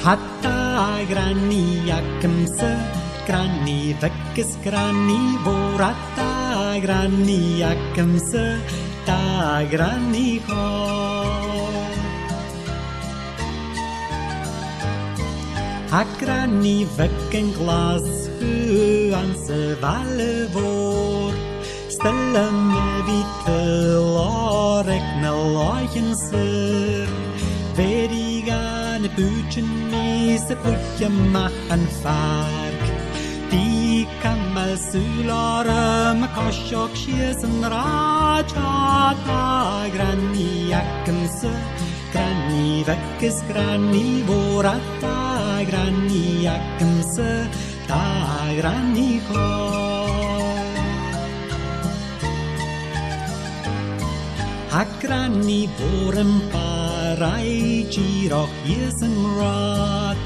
Hatta granny jakemse, granny vekkes granny borata, granny jakemse, ta granny har. Ha granny vekken glas huanse valle vår, stelle me vite lårekne lågenser, verigane buchen se putje machen fark. Die kan mal sulare me koshok shiesen raja ta granny jakemse, granny vekkes granny vorata, granny jakemse, ta granny har. Ha granny voren parai giroch jesen rat,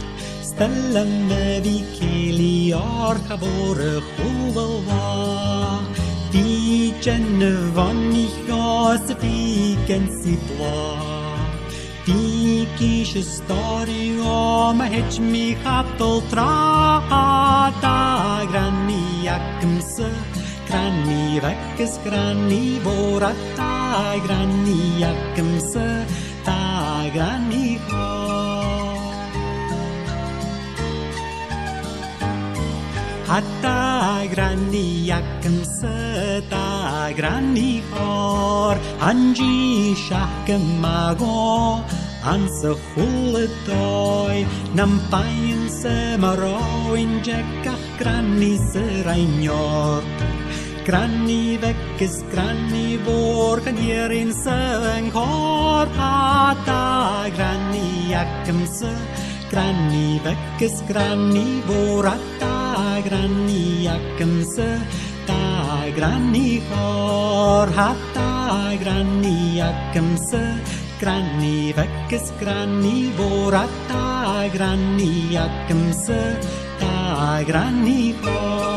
stelle me vi keli orka vore hovel va, die jenne van ich gase fiken si bla. Die kische story om het mi kapel trata, granny jakemse, granny vekkes granny vorata, granny jakemse, ta granny har. Hatta granny jakemse, ta granny har. Anji shake mago, anse hulle toy, nam paien se maro in jekach granny se reignor. Granny vekkes granny vor kan hier in se kor, hatta granny jakemse, granny vekkes granny vorata, granny jakemse, ta granny har. Hatta granny jakemse, granny vekkes granny vorata, granny jakemse, ta granny har.